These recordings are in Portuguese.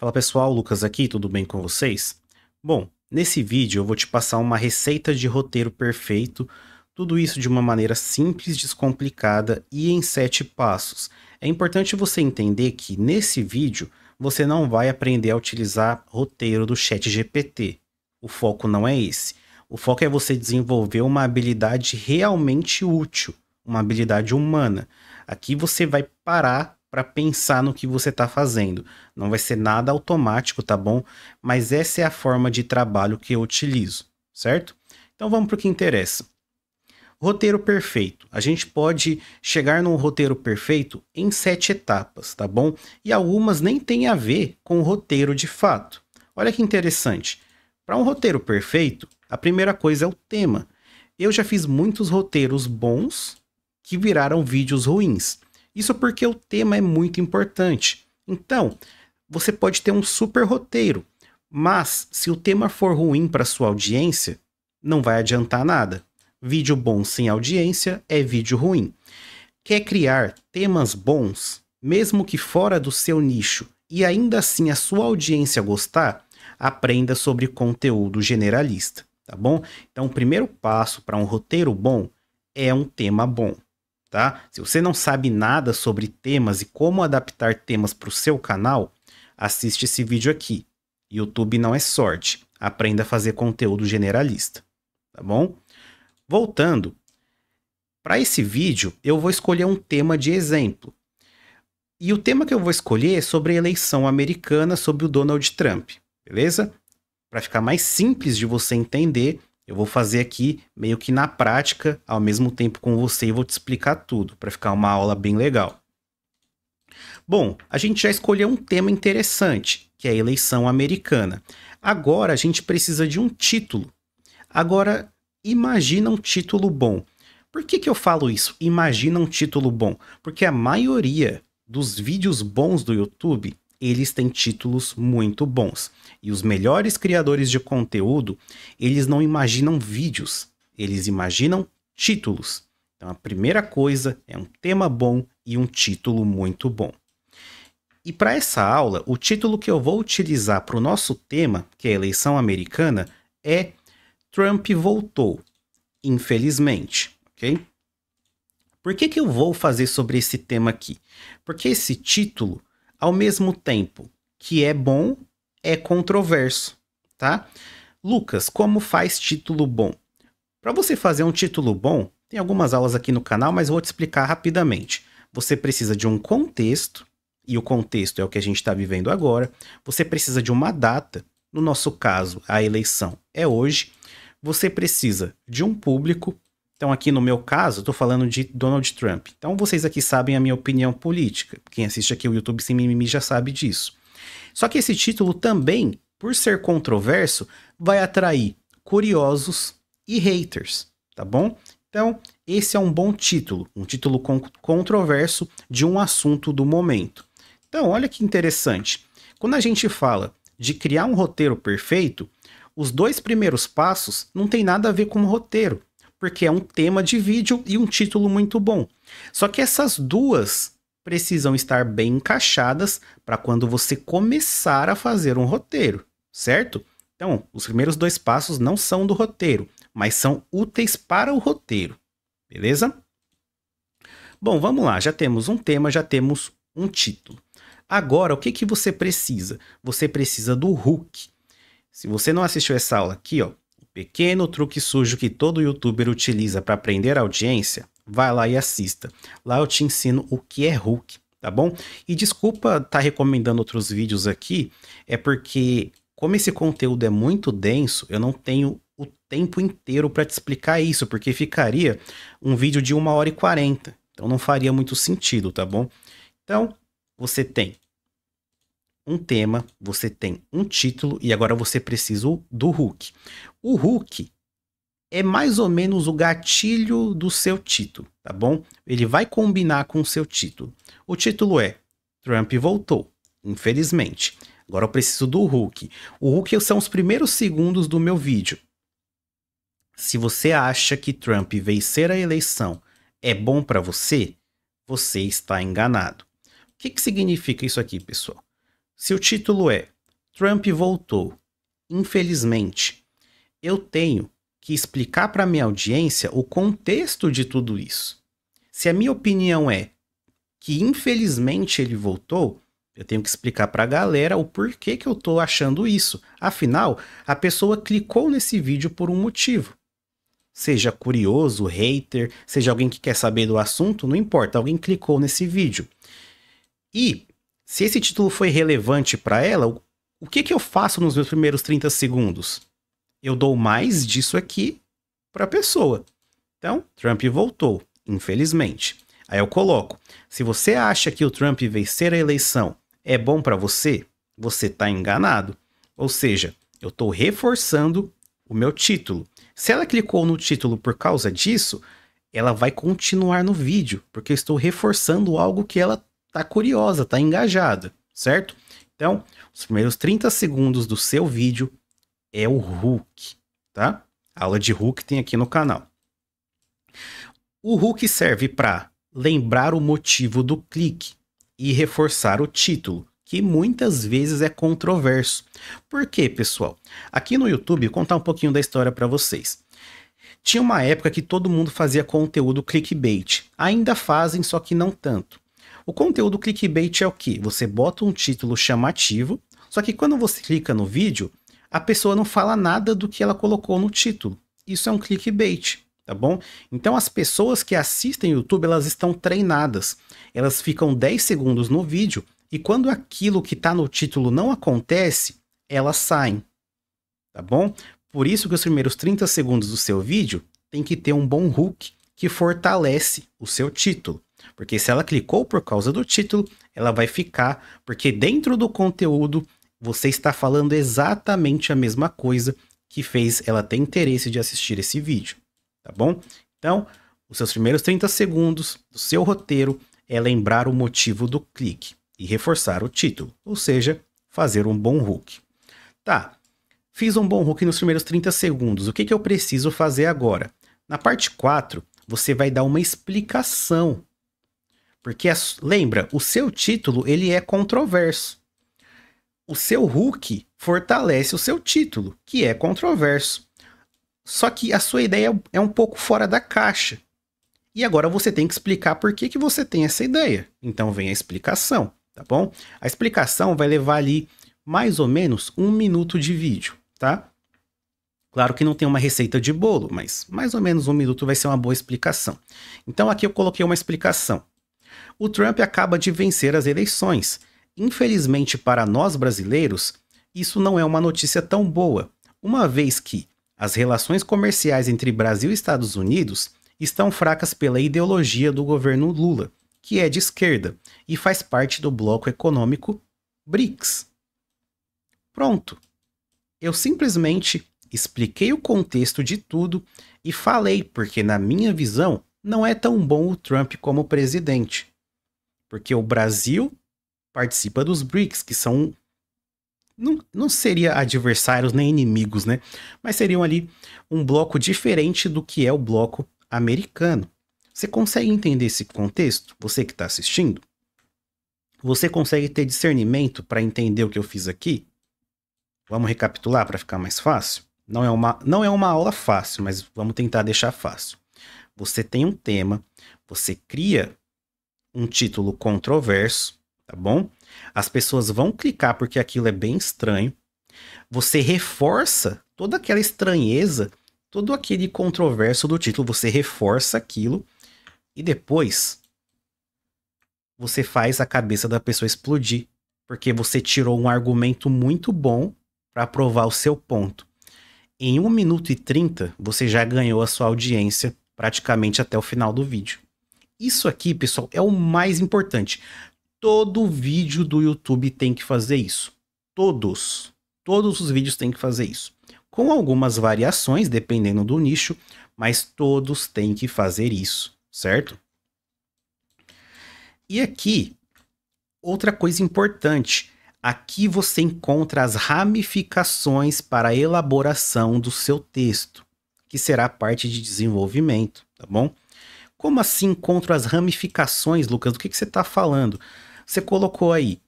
Fala pessoal, Lucas aqui, tudo bem com vocês? Bom, nesse vídeo eu vou te passar uma receita de roteiro perfeito, tudo isso de uma maneira simples, descomplicada e em 7 passos. É importante você entender que nesse vídeo você não vai aprender a utilizar roteiro do ChatGPT. O foco não é esse. O foco é você desenvolver uma habilidade realmente útil, uma habilidade humana. Aqui você vai parar para pensar no que você está fazendo. Não vai ser nada automático, tá bom? Mas essa é a forma de trabalho que eu utilizo, certo? Então vamos para o que interessa. Roteiro perfeito. A gente pode chegar num roteiro perfeito em 7 etapas, tá bom? E algumas nem têm a ver com o roteiro de fato. Olha que interessante. Para um roteiro perfeito, a primeira coisa é o tema. Eu já fiz muitos roteiros bons que viraram vídeos ruins. Isso porque o tema é muito importante. Então, você pode ter um super roteiro, mas se o tema for ruim para sua audiência, não vai adiantar nada. Vídeo bom sem audiência é vídeo ruim. Quer criar temas bons, mesmo que fora do seu nicho, e ainda assim a sua audiência gostar? Aprenda sobre conteúdo generalista, tá bom? Então, o primeiro passo para um roteiro bom é um tema bom. Tá? Se você não sabe nada sobre temas e como adaptar temas para o seu canal, assiste esse vídeo aqui. YouTube não é sorte. Aprenda a fazer conteúdo generalista, tá bom? Voltando, para esse vídeo eu vou escolher um tema de exemplo. E o tema que eu vou escolher é sobre a eleição americana, sobre o Donald Trump, beleza? Para ficar mais simples de você entender, eu vou fazer aqui meio que na prática, ao mesmo tempo com você, e vou te explicar tudo, para ficar uma aula bem legal. Bom, a gente já escolheu um tema interessante, que é a eleição americana. Agora a gente precisa de um título. Agora, imagina um título bom. Por que eu falo isso? Imagina um título bom. Porque a maioria dos vídeos bons do YouTube, eles têm títulos muito bons. E os melhores criadores de conteúdo, eles não imaginam vídeos, eles imaginam títulos. Então a primeira coisa é um tema bom e um título muito bom. E para essa aula, o título que eu vou utilizar para o nosso tema, que é a eleição americana, é Trump voltou, infelizmente, ok? Por que eu vou fazer sobre esse tema aqui? Porque esse título, ao mesmo tempo que é bom, é controverso, tá? Lucas, como faz título bom? Para você fazer um título bom, tem algumas aulas aqui no canal, mas vou te explicar rapidamente. Você precisa de um contexto, e o contexto é o que a gente está vivendo agora. Você precisa de uma data, no nosso caso, a eleição é hoje. Você precisa de um público. Então aqui no meu caso, estou falando de Donald Trump. Então vocês aqui sabem a minha opinião política. Quem assiste aqui o YouTube Sem Mimimi já sabe disso. Só que esse título também, por ser controverso, vai atrair curiosos e haters, tá bom? Então esse é um bom título, um título controverso de um assunto do momento. Então olha que interessante. Quando a gente fala de criar um roteiro perfeito, os 2 primeiros passos não tem nada a ver com o roteiro, porque é um tema de vídeo e um título muito bom. Só que essas duas precisam estar bem encaixadas para quando você começar a fazer um roteiro, certo? Então, os primeiros 2 passos não são do roteiro, mas são úteis para o roteiro, beleza? Bom, vamos lá, já temos um tema, já temos um título. Agora, o que você precisa? Você precisa do hook. Se você não assistiu essa aula aqui, ó, o pequeno truque sujo que todo youtuber utiliza para aprender a audiência, vai lá e assista. Lá eu te ensino o que é hook, tá bom? E desculpa estar recomendando outros vídeos aqui, é porque como esse conteúdo é muito denso, eu não tenho o tempo inteiro para te explicar isso, porque ficaria um vídeo de 1h40, então não faria muito sentido, tá bom? Então, você tem um tema, você tem um título e agora você precisa do hook. O hook é mais ou menos o gatilho do seu título, tá bom? Ele vai combinar com o seu título. O título é Trump voltou, infelizmente. Agora eu preciso do hook. O hook são os primeiros segundos do meu vídeo. Se você acha que Trump vencer a eleição é bom para você, você está enganado. O que significa isso aqui, pessoal? Se o título é Trump voltou, infelizmente, eu tenho que explicar para minha audiência o contexto de tudo isso. Se a minha opinião é que infelizmente ele voltou, eu tenho que explicar para a galera o porquê que eu tô achando isso. Afinal, a pessoa clicou nesse vídeo por um motivo. Seja curioso, hater, seja alguém que quer saber do assunto, não importa, alguém clicou nesse vídeo. E se esse título foi relevante para ela, o que que eu faço nos meus primeiros 30 segundos? Eu dou mais disso aqui para a pessoa. Então, Trump voltou, infelizmente. Aí eu coloco, se você acha que o Trump vencer a eleição é bom para você, você está enganado. Ou seja, eu estou reforçando o meu título. Se ela clicou no título por causa disso, ela vai continuar no vídeo, porque eu estou reforçando algo que ela está curiosa, está engajada, certo? Então, os primeiros 30 segundos do seu vídeo é o hook, tá? A aula de hook tem aqui no canal. O hook serve para lembrar o motivo do clique e reforçar o título, que muitas vezes é controverso. Por quê, pessoal? Aqui no YouTube, vou contar um pouquinho da história para vocês. Tinha uma época que todo mundo fazia conteúdo clickbait. Ainda fazem, só que não tanto. O conteúdo clickbait é o quê? Você bota um título chamativo, só que quando você clica no vídeo, a pessoa não fala nada do que ela colocou no título. Isso é um clickbait, tá bom? Então as pessoas que assistem YouTube, elas estão treinadas. Elas ficam 10 segundos no vídeo e quando aquilo que está no título não acontece, elas saem, tá bom? Por isso que os primeiros 30 segundos do seu vídeo tem que ter um bom hook que fortalece o seu título. Porque se ela clicou por causa do título, ela vai ficar, porque dentro do conteúdo você está falando exatamente a mesma coisa que fez ela ter interesse de assistir esse vídeo, tá bom? Então, os seus primeiros 30 segundos do seu roteiro é lembrar o motivo do clique e reforçar o título, ou seja, fazer um bom hook. Tá, fiz um bom hook nos primeiros 30 segundos, o que que eu preciso fazer agora? Na parte 4, você vai dar uma explicação. Porque, lembra, o seu título ele é controverso. O seu hook fortalece o seu título, que é controverso. Só que a sua ideia é um pouco fora da caixa. E agora você tem que explicar por que você tem essa ideia. Então vem a explicação, tá bom? A explicação vai levar ali mais ou menos 1 minuto de vídeo, tá? Claro que não tem uma receita de bolo, mas mais ou menos 1 minuto vai ser uma boa explicação. Então aqui eu coloquei uma explicação. O Trump acaba de vencer as eleições. Infelizmente para nós brasileiros, isso não é uma notícia tão boa, uma vez que as relações comerciais entre Brasil e Estados Unidos estão fracas pela ideologia do governo Lula, que é de esquerda e faz parte do bloco econômico BRICS. Pronto. Eu simplesmente expliquei o contexto de tudo e falei porque, na minha visão, não é tão bom o Trump como presidente. Porque o Brasil participa dos BRICS, que são... Não seria adversários nem inimigos, né? Mas seriam ali um bloco diferente do que é o bloco americano. Você consegue entender esse contexto? Você que está assistindo? Você consegue ter discernimento para entender o que eu fiz aqui? Vamos recapitular para ficar mais fácil? Não é uma aula fácil, mas vamos tentar deixar fácil. Você tem um tema, você cria um título controverso, tá bom? As pessoas vão clicar porque aquilo é bem estranho. Você reforça toda aquela estranheza, todo aquele controverso do título, você reforça aquilo e depois você faz a cabeça da pessoa explodir, porque você tirou um argumento muito bom para provar o seu ponto. Em 1 minuto e 30, você já ganhou a sua audiência praticamente até o final do vídeo. Isso aqui, pessoal, é o mais importante. Todo vídeo do YouTube tem que fazer isso. Todos os vídeos têm que fazer isso. Com algumas variações, dependendo do nicho, mas todos têm que fazer isso, certo? E aqui, outra coisa importante. Aqui você encontra as ramificações para a elaboração do seu texto, que será a parte de desenvolvimento, tá bom? Como assim encontro as ramificações, Lucas? Do que você está falando? Você colocou aí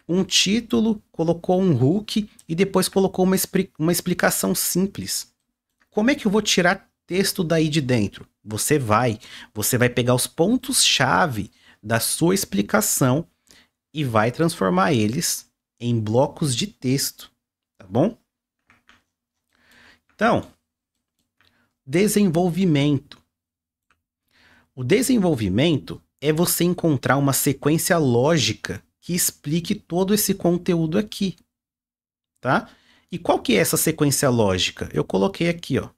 um título, colocou um hook e depois colocou uma explicação simples. Como é que eu vou tirar texto daí de dentro? Você vai pegar os pontos-chave da sua explicação e vai transformar eles em blocos de texto, tá bom? Então, desenvolvimento. O desenvolvimento é você encontrar uma sequência lógica que explique todo esse conteúdo aqui, tá? E qual que é essa sequência lógica? Eu coloquei aqui, ó.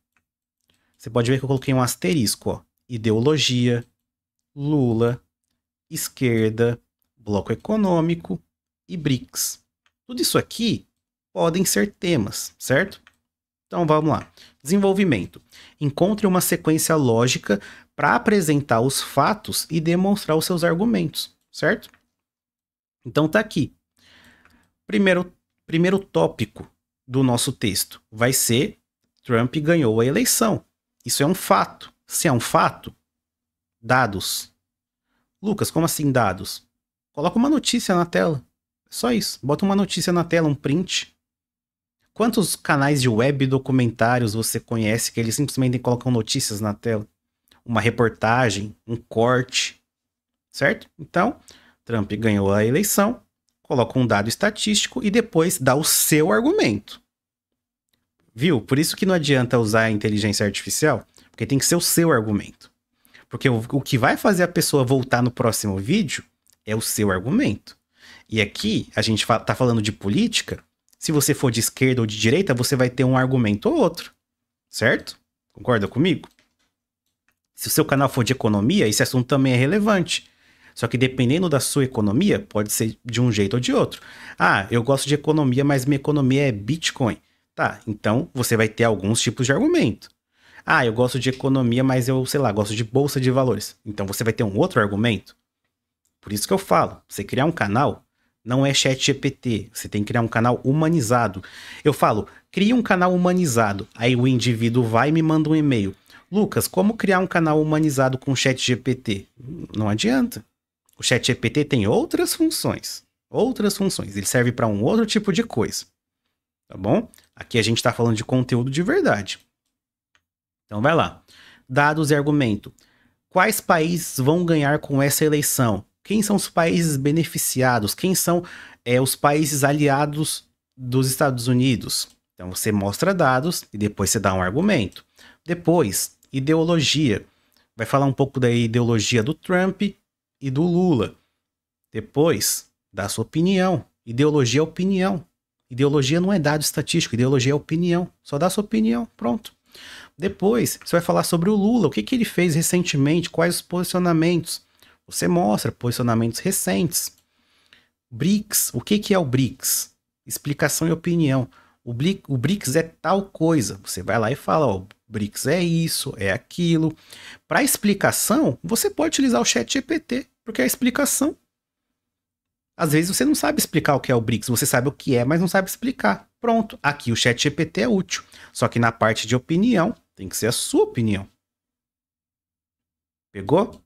Você pode ver que eu coloquei um asterisco, ó. Ideologia, Lula, esquerda, bloco econômico e BRICS. Tudo isso aqui podem ser temas, certo? Então vamos lá. Desenvolvimento. Encontre uma sequência lógica para apresentar os fatos e demonstrar os seus argumentos, certo? Então tá aqui. Primeiro tópico do nosso texto vai ser Trump ganhou a eleição. Isso é um fato. Se é um fato, dados. Lucas, como assim dados? Coloca uma notícia na tela. É só isso. Bota uma notícia na tela, um print. Quantos canais de web documentários você conhece que eles simplesmente colocam notícias na tela? Uma reportagem, um corte, certo? Então, Trump ganhou a eleição, coloca um dado estatístico e depois dá o seu argumento. Viu? Por isso que não adianta usar a inteligência artificial, porque tem que ser o seu argumento. Porque o que vai fazer a pessoa voltar no próximo vídeo é o seu argumento. E aqui, a gente tá falando de política. Se você for de esquerda ou de direita, você vai ter um argumento ou outro. Certo? Concorda comigo? Se o seu canal for de economia, esse assunto também é relevante. Só que dependendo da sua economia, pode ser de um jeito ou de outro. Ah, eu gosto de economia, mas minha economia é Bitcoin. Tá, então você vai ter alguns tipos de argumento. Ah, eu gosto de economia, mas eu, sei lá, gosto de bolsa de valores. Então você vai ter um outro argumento. Por isso que eu falo, você criar um canal não é ChatGPT, você tem que criar um canal humanizado. Eu falo, cria um canal humanizado. Aí o indivíduo vai e me manda um e-mail. Lucas, como criar um canal humanizado com ChatGPT? Não adianta. O ChatGPT tem outras funções. Ele serve para um outro tipo de coisa. Tá bom? Aqui a gente está falando de conteúdo de verdade. Então vai lá. Dados e argumento. Quais países vão ganhar com essa eleição? Quem são os países beneficiados? Quem são os países aliados dos Estados Unidos? Então você mostra dados e depois você dá um argumento. Depois, ideologia. Vai falar um pouco da ideologia do Trump e do Lula. Depois, dá sua opinião. Ideologia é opinião. Ideologia não é dado estatístico, ideologia é opinião. Só dá sua opinião, pronto. Depois, você vai falar sobre o Lula, o que ele fez recentemente, quais os posicionamentos. Você mostra posicionamentos recentes. BRICS, o que é o BRICS? Explicação e opinião. O BRICS é tal coisa. Você vai lá e fala, ó, o BRICS é isso, é aquilo. Para explicação, você pode utilizar o ChatGPT, porque é a explicação. Às vezes você não sabe explicar o que é o BRICS, você sabe o que é, mas não sabe explicar. Pronto, aqui o ChatGPT é útil. Só que na parte de opinião, tem que ser a sua opinião. Pegou?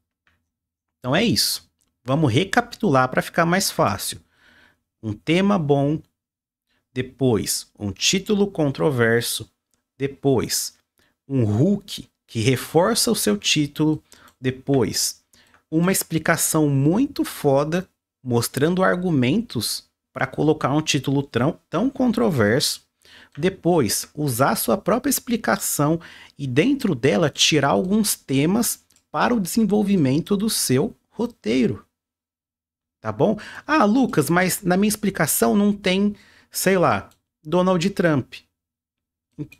Então é isso. Vamos recapitular para ficar mais fácil. Um tema bom, depois um título controverso, depois um hook que reforça o seu título, depois uma explicação muito foda mostrando argumentos para colocar um título tão controverso, depois usar sua própria explicação e dentro dela tirar alguns temas para o desenvolvimento do seu roteiro. Tá bom? Ah, Lucas, mas na minha explicação não tem, sei lá, Donald Trump.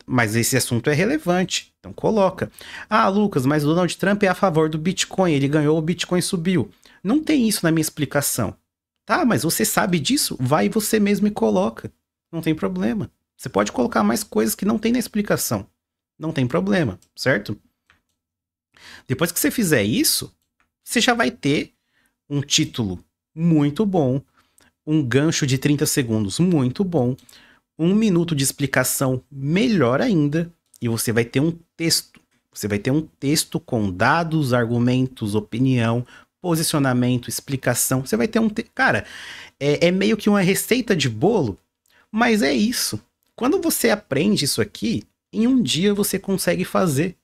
Mas esse assunto é relevante, então coloca. Ah, Lucas, mas o Donald Trump é a favor do Bitcoin, ele ganhou, o Bitcoin subiu. Não tem isso na minha explicação. Tá, mas você sabe disso? Vai você mesmo e coloca. Não tem problema. Você pode colocar mais coisas que não tem na explicação. Não tem problema, certo? Depois que você fizer isso, você já vai ter um título muito bom, um gancho de 30 segundos muito bom, 1 minuto de explicação melhor ainda, e você vai ter um texto. Você vai ter um texto com dados, argumentos, opinião, posicionamento, explicação. Você vai ter Cara, é meio que uma receita de bolo, mas é isso. Quando você aprende isso aqui, em um dia você consegue fazer.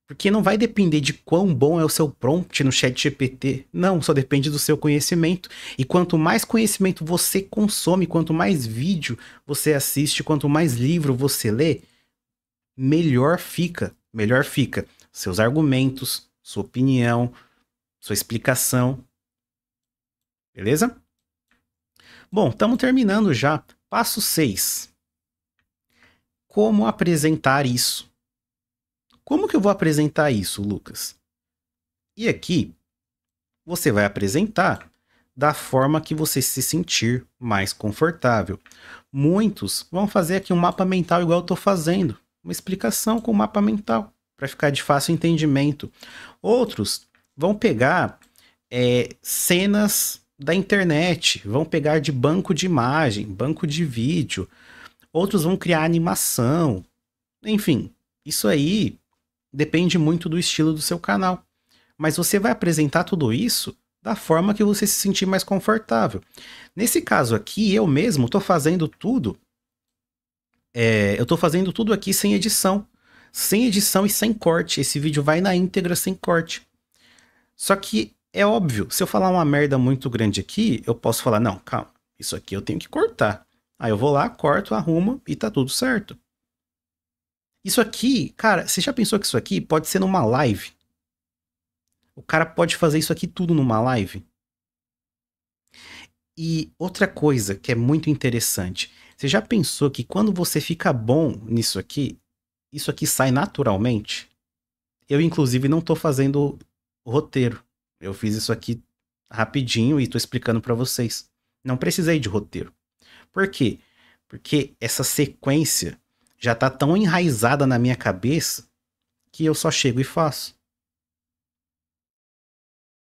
Porque não vai depender de quão bom é o seu prompt no ChatGPT. Não, só depende do seu conhecimento. E quanto mais conhecimento você consome, quanto mais vídeo você assiste, quanto mais livro você lê, melhor fica. Melhor fica seus argumentos, sua opinião, sua explicação. Beleza? Bom, estamos terminando já. Passo 6. Como apresentar isso? Como que eu vou apresentar isso, Lucas? E aqui, você vai apresentar da forma que você se sentir mais confortável. Muitos vão fazer aqui um mapa mental igual eu estou fazendo. Uma explicação com mapa mental, para ficar de fácil entendimento. Outros vão pegar cenas da internet, vão pegar de banco de imagem, banco de vídeo. Outros vão criar animação. Enfim, isso aí depende muito do estilo do seu canal. Mas você vai apresentar tudo isso da forma que você se sentir mais confortável. Nesse caso aqui, eu mesmo estou fazendo tudo. Eu estou fazendo tudo aqui sem edição. Sem edição e sem corte. Esse vídeo vai na íntegra sem corte. Só que é óbvio, se eu falar uma merda muito grande aqui, eu posso falar, não, calma, isso aqui eu tenho que cortar. Aí eu vou lá, corto, arrumo e tá tudo certo. Isso aqui, cara, você já pensou que isso aqui pode ser numa live? O cara pode fazer isso aqui tudo numa live? E outra coisa que é muito interessante, você já pensou que quando você fica bom nisso aqui, isso aqui sai naturalmente? Eu, inclusive, não tô fazendo roteiro. Eu fiz isso aqui rapidinho e tô explicando pra vocês. Não precisei de roteiro. Por quê? Porque essa sequência já tá tão enraizada na minha cabeça que eu só chego e faço.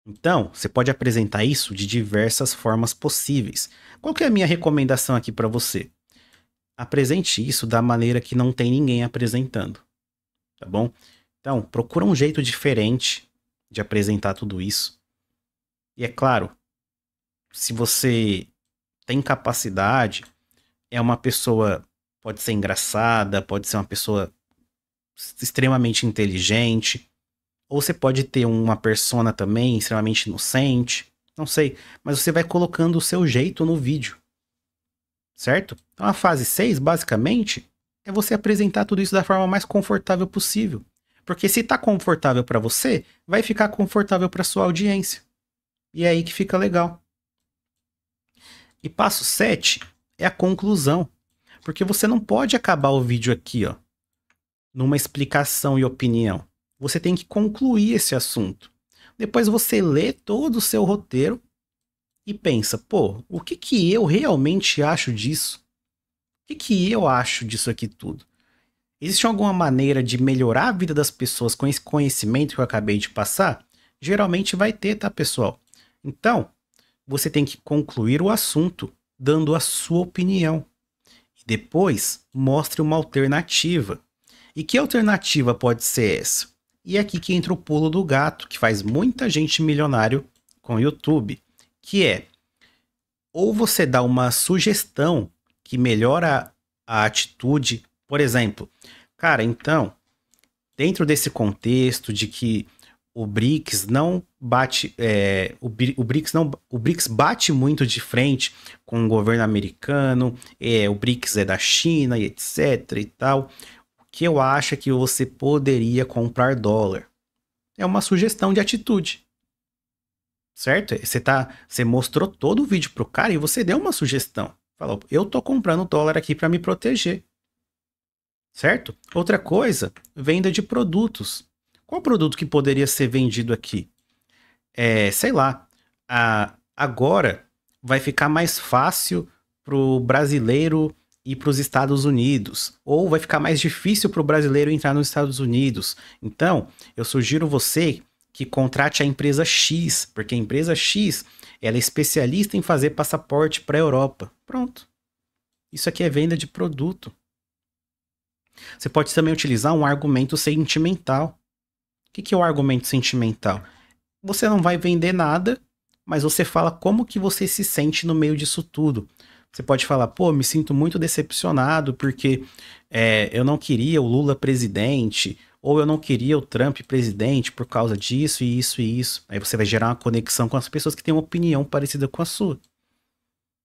Então, você pode apresentar isso de diversas formas possíveis. Qual que é a minha recomendação aqui para você? Apresente isso da maneira que não tem ninguém apresentando, tá bom? Então, procura um jeito diferente de apresentar tudo isso. E é claro, se você tem capacidade, é uma pessoa, pode ser engraçada, pode ser uma pessoa extremamente inteligente, ou você pode ter uma persona também extremamente inocente, não sei, mas você vai colocando o seu jeito no vídeo, certo? Então a fase 6, basicamente, é você apresentar tudo isso da forma mais confortável possível. Porque se tá confortável para você, vai ficar confortável para sua audiência. E é aí que fica legal. E passo 7 é a conclusão. Porque você não pode acabar o vídeo aqui, ó, numa explicação e opinião. Você tem que concluir esse assunto. Depois você lê todo o seu roteiro e pensa, pô, o que que eu realmente acho disso? O que que eu acho disso aqui tudo? Existe alguma maneira de melhorar a vida das pessoas com esse conhecimento que eu acabei de passar? Geralmente vai ter, tá, pessoal? Então, você tem que concluir o assunto dando a sua opinião. E depois, mostre uma alternativa. E que alternativa pode ser essa? E é aqui que entra o pulo do gato, que faz muita gente milionário com o YouTube, que é, ou você dá uma sugestão que melhora a atitude, por exemplo, cara, então, dentro desse contexto de que o BRICS não bate, o BRICS bate muito de frente com o governo americano, o BRICS é da China e etc e tal, que eu acho que você poderia comprar dólar. É uma sugestão de atitude. Certo? Você mostrou todo o vídeo pro cara e você deu uma sugestão. Falou, eu tô comprando dólar aqui para me proteger. Certo? Outra coisa, venda de produtos. Qual produto que poderia ser vendido aqui? Sei lá, agora vai ficar mais fácil pro brasileiro ir para os Estados Unidos, ou vai ficar mais difícil para o brasileiro entrar nos Estados Unidos. Então, eu sugiro você que contrate a empresa X, porque a empresa X ela é especialista em fazer passaporte para a Europa. Pronto. Isso aqui é venda de produto. Você pode também utilizar um argumento sentimental. O que é o argumento sentimental? você não vai vender nada, mas você fala como que você se sente no meio disso tudo. Você pode falar, pô, me sinto muito decepcionado porque eu não queria o Lula presidente, ou eu não queria o Trump presidente por causa disso e isso e isso. Aí você vai gerar uma conexão com as pessoas que têm uma opinião parecida com a sua.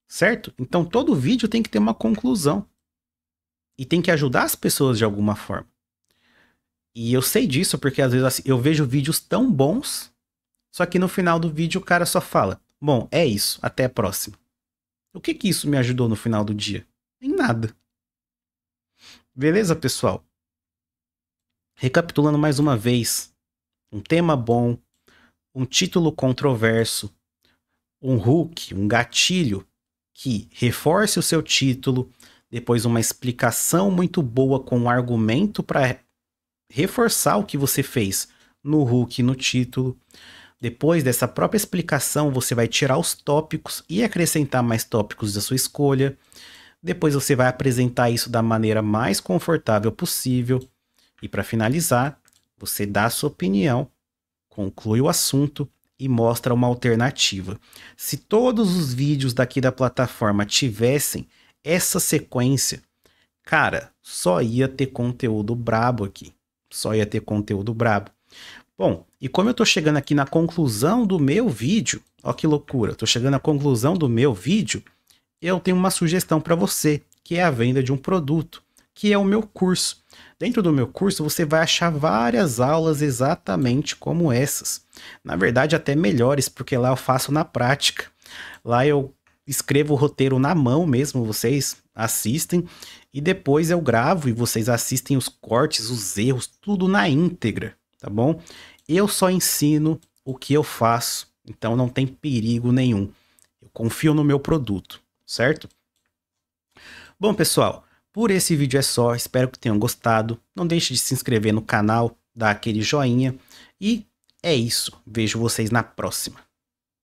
Certo? Então todo vídeo tem que ter uma conclusão. E tem que ajudar as pessoas de alguma forma. E eu sei disso porque às vezes assim, eu vejo vídeos tão bons, só que no final do vídeo o cara só fala, bom, é isso, até a próxima. O que que isso me ajudou no final do dia? Em nada. Beleza, pessoal? Recapitulando mais uma vez, um tema bom, um título controverso, um hook, um gatilho que reforce o seu título, depois uma explicação muito boa com um argumento para reforçar o que você fez no hook e no título. Depois dessa própria explicação, você vai tirar os tópicos e acrescentar mais tópicos da sua escolha. Depois você vai apresentar isso da maneira mais confortável possível. E para finalizar, você dá a sua opinião, conclui o assunto e mostra uma alternativa. Se todos os vídeos daqui da plataforma tivessem essa sequência, cara, só ia ter conteúdo brabo aqui. Só ia ter conteúdo brabo. Bom, e como eu tô chegando aqui na conclusão do meu vídeo, ó que loucura, tô chegando à conclusão do meu vídeo, eu tenho uma sugestão para você, que é a venda de um produto, que é o meu curso. Dentro do meu curso você vai achar várias aulas exatamente como essas. Na verdade até melhores, porque lá eu faço na prática. Lá eu escrevo o roteiro na mão mesmo, vocês assistem, e depois eu gravo e vocês assistem os cortes, os erros, tudo na íntegra, tá bom? Eu só ensino o que eu faço, então não tem perigo nenhum. Eu confio no meu produto, certo? Bom, pessoal, por esse vídeo é só, espero que tenham gostado. Não deixe de se inscrever no canal, dar aquele joinha e é isso. Vejo vocês na próxima.